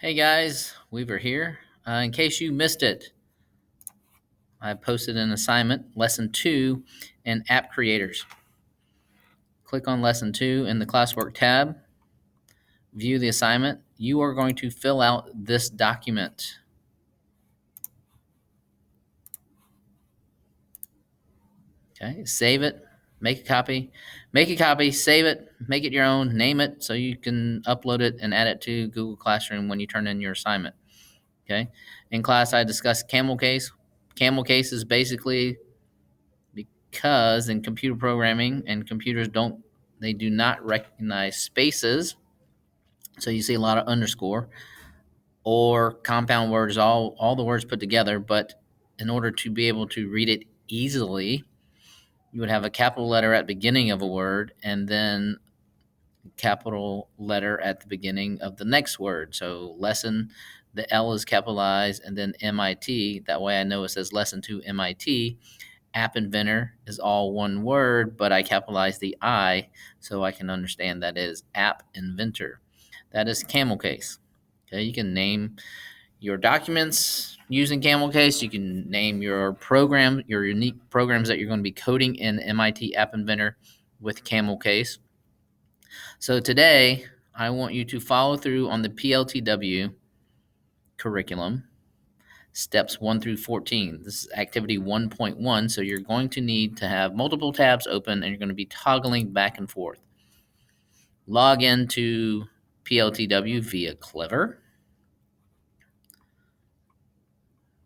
Hey guys, Weaver here. In case you missed it, I posted an assignment, Lesson 2 in App Creators. Click on Lesson 2 in the Classwork tab, view the assignment. You are going to fill out this document. Okay, save it, make a copy, save it, make it your own, name it so you can upload it and add it to Google Classroom when you turn in your assignment. Okay, in class I discussed camel case. Camel case is basically because in computer programming and computers do not recognize spaces, so you see a lot of underscore or compound words, all the words put together. But in order to be able to read it easily, you would have a capital letter at the beginning of a word and then capital letter at the beginning of the next word. So lesson, the L is capitalized, and then MIT. That way I know it says Lesson 2 MIT. App Inventor is all one word, but I capitalize the I so I can understand that is App Inventor. That is Camel Case. Okay, you can name your documents using Camel Case. You can name your program, your unique programs that you're going to be coding in MIT App Inventor with Camel Case. So today, I want you to follow through on the PLTW curriculum. Steps 1 through 14. This is activity 1.1, so you're going to need to have multiple tabs open and you're going to be toggling back and forth. Log into PLTW via Clever.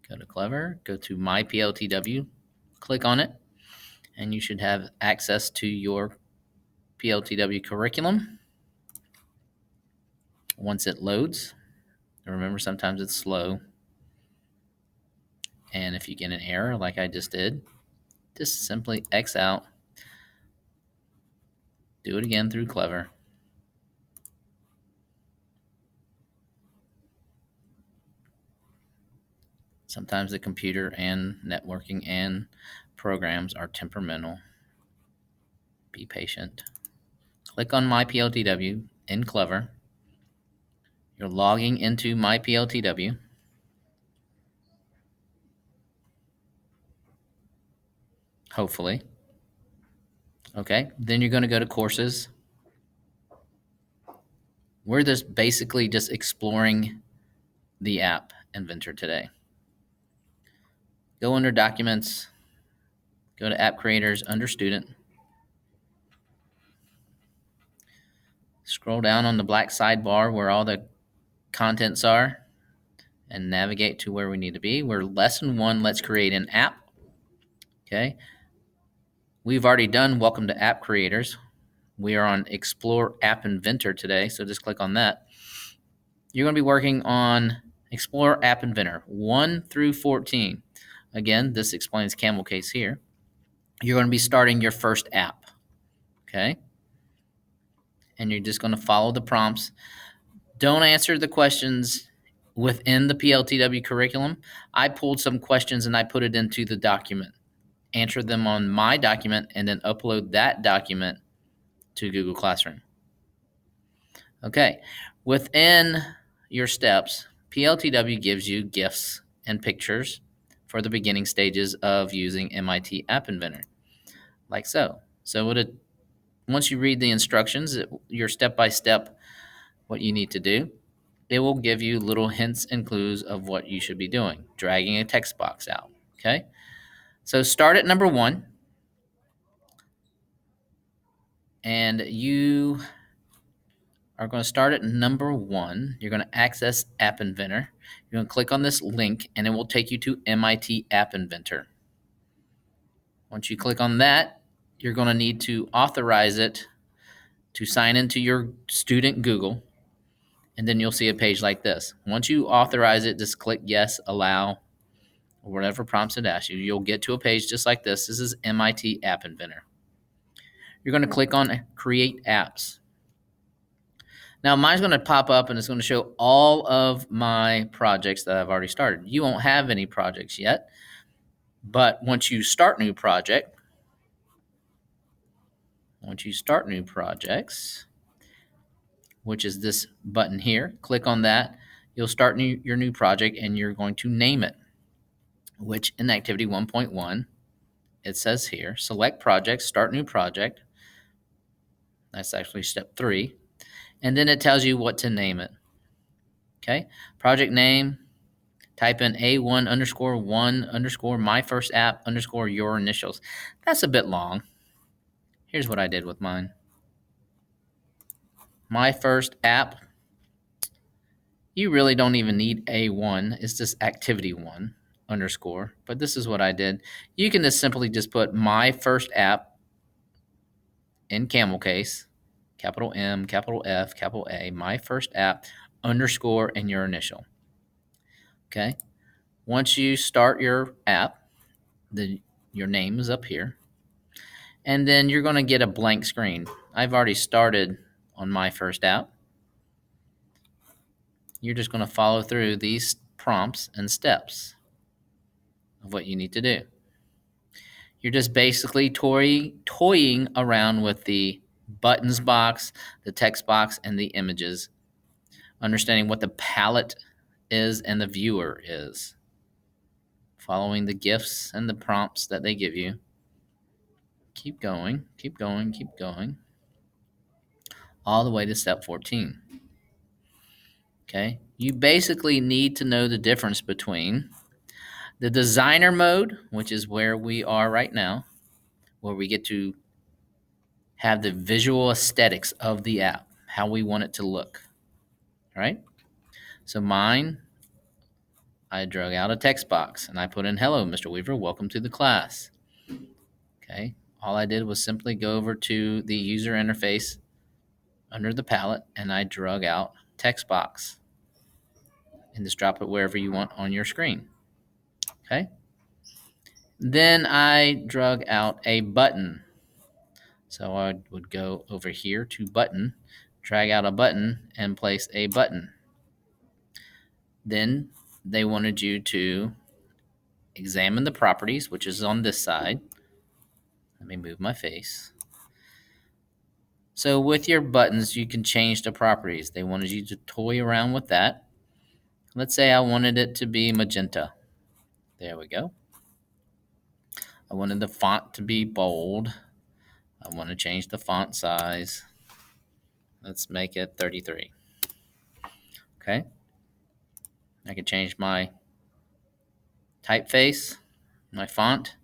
Go to Clever, go to My PLTW, click on it, and you should have access to your PLTW curriculum. Once it loads, remember sometimes it's slow, and if you get an error like I just did, just simply X out, do it again through Clever. Sometimes the computer and networking and programs are temperamental. Be patient. Click on My PLTW in Clever. You're logging into My PLTW. Hopefully. Okay, then you're going to go to Courses. We're just basically just exploring the App Inventor today. Go under Documents, go to App Creators under Student. Scroll down on the black sidebar where all the contents are and navigate to where we need to be. We're Lesson 1, Let's Create an App. Okay. We've already done Welcome to App Creators. We are on Explore App Inventor today, so just click on that. You're going to be working on Explore App Inventor 1 through 14. Again, this explains Camel Case here. You're going to be starting your first app, okay? And you're just going to follow the prompts. Don't answer the questions within the PLTW curriculum. I pulled some questions and I put it into the document. Answer them on my document and then upload that document to Google Classroom. Okay, within your steps, PLTW gives you GIFs and pictures for the beginning stages of using MIT App Inventor, like so. So once you read the instructions, your step-by-step, what you need to do, it will give you little hints and clues of what you should be doing, dragging a text box out, okay? So start at number 1, and you are going to start at number 1. You're going to access App Inventor. You're going to click on this link, and it will take you to MIT App Inventor. Once you click on that, you're going to need to authorize it to sign into your student Google, and then you'll see a page like this. Once you authorize it, just click Yes, Allow, or whatever prompts it asks you. You'll get to a page just like this. This is MIT App Inventor. You're going to click on Create Apps. Now, mine's going to pop up, and it's going to show all of my projects that I've already started. You won't have any projects yet, but once you start new projects, which is this button here, click on that. you'll start your new project and you're going to name it, which in activity 1.1, it says here, select project, start new project. That's actually step 3. And then it tells you what to name it. Okay, project name, type in A1 underscore 1 underscore my first app underscore your initials. That's a bit long. Here's what I did with mine. My first app. You really don't even need A1. It's just activity 1 underscore. But this is what I did. You can just simply just put my first app in camel case, capital M, capital F, capital A, my first app underscore and your initial. Okay. Once you start your app, your name is up here. And then you're going to get a blank screen. I've already started on my first app. You're just going to follow through these prompts and steps of what you need to do. You're just basically toying around with the buttons box, the text box, and the images, understanding what the palette is and the viewer is, following the GIFs and the prompts that they give you. Keep going, keep going, keep going, all the way to step 14. Okay, you basically need to know the difference between the designer mode, which is where we are right now, where we get to have the visual aesthetics of the app, how we want it to look. All right, so mine, I drug out a text box and I put in, hello, Mr. Weaver, welcome to the class. Okay, all I did was simply go over to the user interface under the palette and I drug out text box and just drop it wherever you want on your screen. Okay, then I drug out a button. So I would go over here to button, drag out a button and place a button. Then they wanted you to examine the properties, which is on this side. Let me move my face. So with your buttons, you can change the properties. They wanted you to toy around with that. Let's say I wanted it to be magenta. There we go. I wanted the font to be bold. I want to change the font size. Let's make it 33. Okay. I can change my typeface, my font,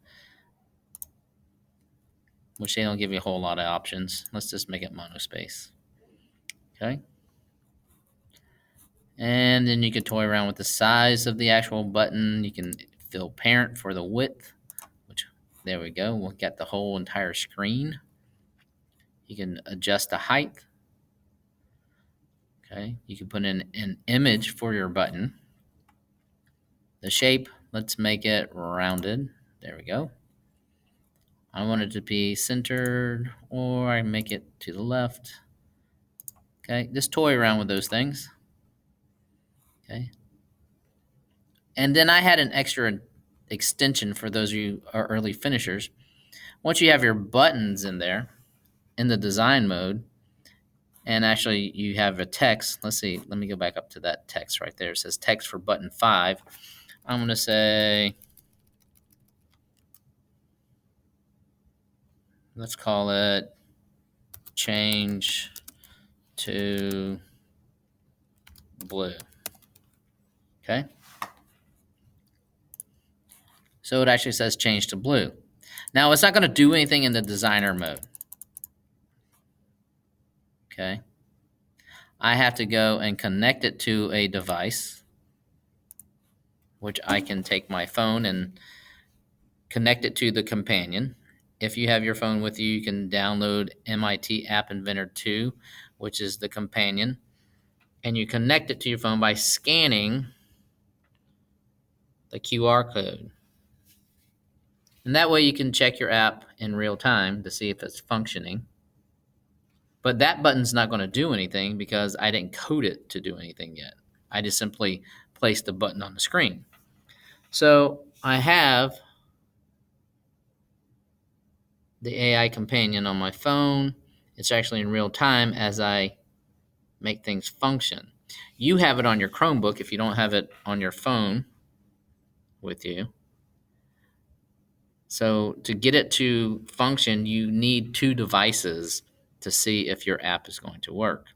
which they don't give you a whole lot of options. Let's just make it monospace. Okay. And then you can toy around with the size of the actual button. You can fill parent for the width, which, there we go. We'll get the whole entire screen. You can adjust the height. Okay. You can put in an image for your button. The shape, let's make it rounded. There we go. I want it to be centered, or I make it to the left. Okay, just toy around with those things. Okay. And then I had an extra extension for those of you who are early finishers. Once you have your buttons in there, in the design mode, and actually you have a text. Let's see, let me go back up to that text right there. It says text for button 5. I'm going to say, let's call it change to blue. Okay. So it actually says change to blue. Now it's not going to do anything in the designer mode. Okay. I have to go and connect it to a device, which I can take my phone and connect it to the companion. If you have your phone with you, you can download MITAppInventor 2, which is the companion, and you connect it to your phone by scanning the QR code. And that way you can check your app in real time to see if it's functioning. But that button's not going to do anything because I didn't code it to do anything yet. I just simply placed the button on the screen. So I have the AI companion on my phone. It's actually in real time as I make things function. you have it on your Chromebook if you don't have it on your phone with you. So to get it to function, you need 2 devices to see if your app is going to work.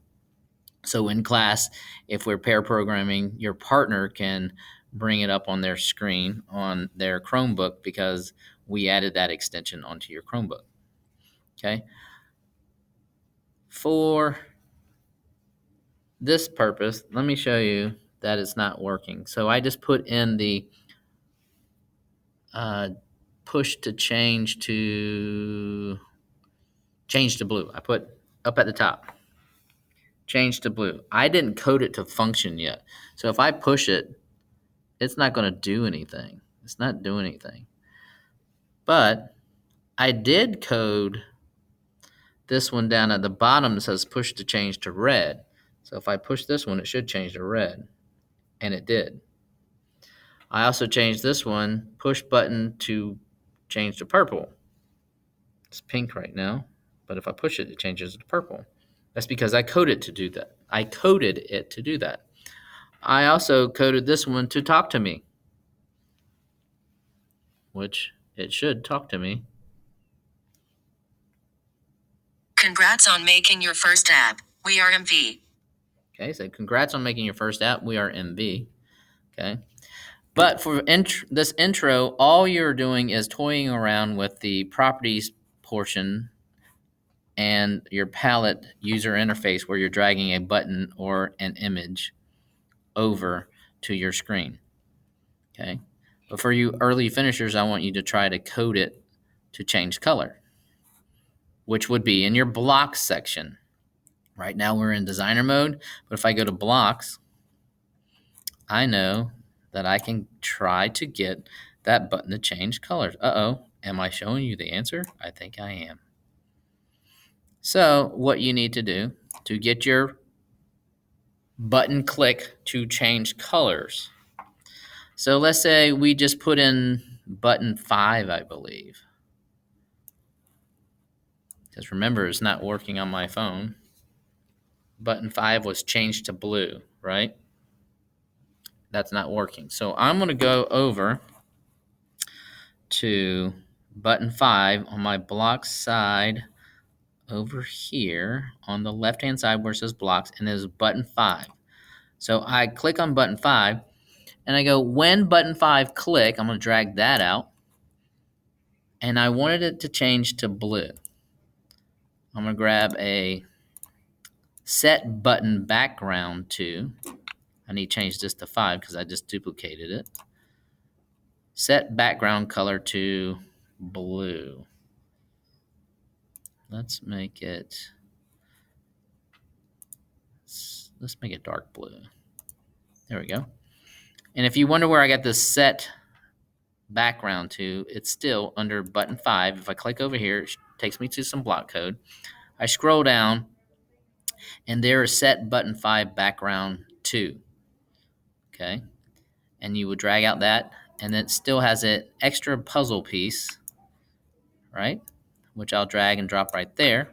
So in class, if we're pair programming, your partner can bring it up on their screen on their Chromebook because we added that extension onto your Chromebook. Okay. For this purpose, let me show you that it's not working. So I just put in the push to change to blue. I put up at the top, change to blue. I didn't code it to function yet. So if I push it, it's not going to do anything. It's not doing anything. But I did code this one down at the bottom that says push to change to red. So if I push this one, it should change to red. And it did. I also changed this one, push button to change to purple. It's pink right now, but if I push it, it changes to purple. That's because I coded it to do that. I also coded this one to talk to me, which it should talk to me. Congrats on making your first app. We are MV. Okay, so congrats on making your first app. We are MV. Okay. But for this intro, all you're doing is toying around with the properties portion and your palette user interface where you're dragging a button or an image over to your screen. Okay. But for you early finishers, I want you to try to code it to change color, which would be in your blocks section. Right now we're in designer mode, but if I go to blocks, I know that I can try to get that button to change colors. Uh-oh, am I showing you the answer? I think I am. So what you need to do to get your button click to change colors. So let's say we just put in button 5, I believe. Because remember, it's not working on my phone. Button 5 was changed to blue, right? That's not working. So I'm going to go over to button 5 on my block side over here on the left-hand side where it says blocks, and there's button 5. So I click on button 5, and I go, when button 5 click, I'm going to drag that out, and I wanted it to change to blue. I'm going to grab a set button background to, I need to change this to 5 because I just duplicated it. Set background color to blue. Let's make it dark blue. There we go. And if you wonder where I got this set background to, it's still under button 5. If I click over here, it takes me to some block code. I scroll down, and there is set button 5 background to. Okay. And you would drag out that, and it still has an extra puzzle piece, right? Which I'll drag and drop right there.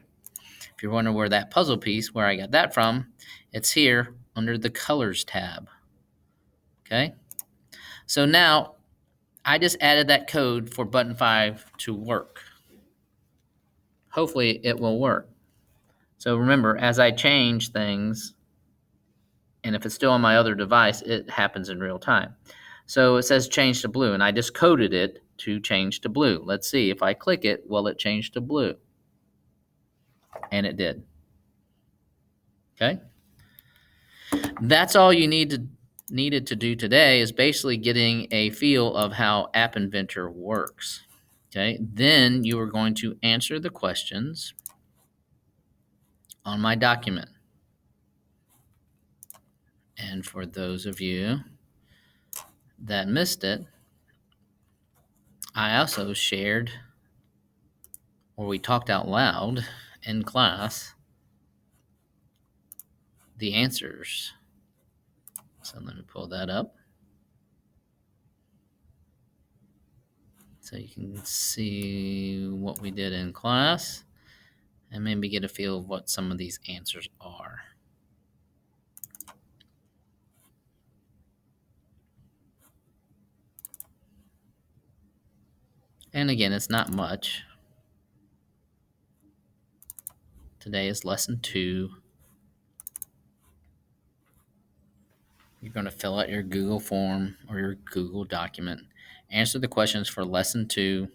If you're wondering where that puzzle piece, where I got that from, it's here under the colors tab. Okay. So now I just added that code for button 5 to work. Hopefully it will work. So remember, as I change things, and if it's still on my other device, it happens in real time. So it says change to blue, and I just coded it to change to blue. Let's see, if I click it, will it change to blue? And it did. Okay? That's all you needed to do today, is basically getting a feel of how App Inventor works. Okay? Then you are going to answer the questions on my document. And for those of you that missed it, I also shared, or we talked out loud in class, the answers. So let me pull that up so you can see what we did in class and maybe get a feel of what some of these answers are. And again, it's not much. Today is lesson 2. You're going to fill out your Google form or your Google document. Answer the questions for lesson 2.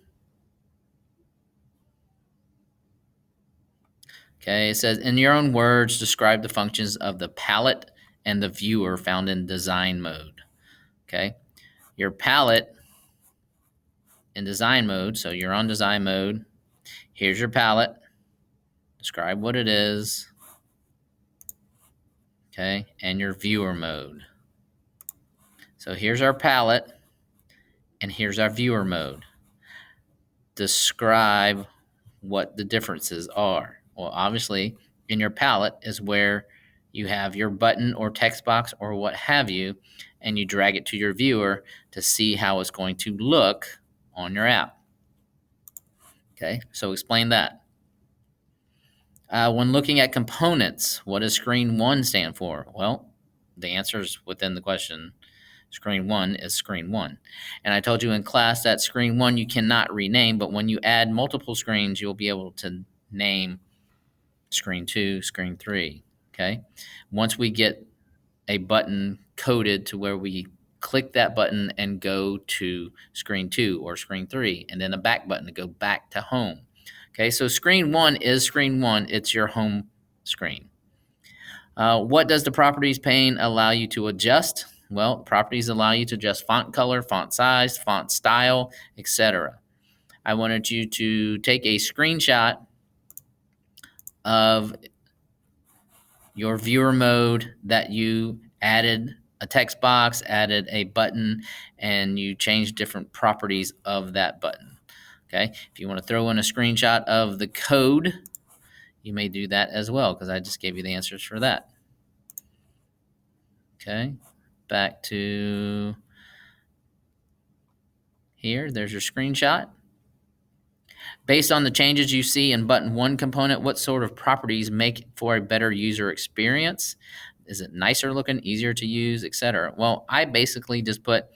Okay, it says, in your own words, describe the functions of the palette and the viewer found in design mode. Okay, your palette in design mode, so you're on design mode. Here's your palette. Describe what it is. Okay, and your viewer mode. So here's our palette, and here's our viewer mode. Describe what the differences are. Well, obviously, in your palette is where you have your button or text box or what have you, and you drag it to your viewer to see how it's going to look on your app. Okay, so explain that. When looking at components, what does screen 1 stand for? Well, the answer is within the question. Screen 1 is screen 1. And I told you in class that screen 1 you cannot rename, but when you add multiple screens, you'll be able to name screen 2, screen 3. Okay? Once we get a button coded to where we click that button and go to screen 2 or screen 3, and then a back button to go back to home. Okay, so screen 1 is screen 1. It's your home screen. What does the properties pane allow you to adjust? Well, properties allow you to adjust font color, font size, font style, etc. I wanted you to take a screenshot of your viewer mode that you added a text box, added a button, and you changed different properties of that button. Okay, if you want to throw in a screenshot of the code, you may do that as well, because I just gave you the answers for that. Okay, back to here. There's your screenshot. Based on the changes you see in button 1 component, what sort of properties make for a better user experience? Is it nicer looking, easier to use, etc.? Well, I basically just put,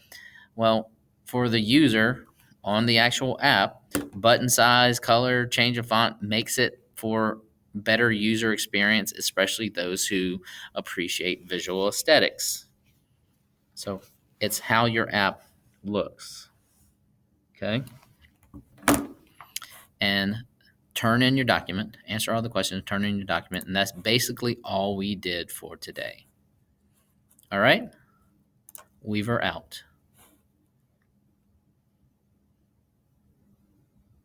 well, for the user on the actual app, button size, color, change of font makes it for better user experience, especially those who appreciate visual aesthetics. So it's how your app looks. Okay. And turn in your document, answer all the questions, turn in your document, and that's basically all we did for today. All right? Weaver out.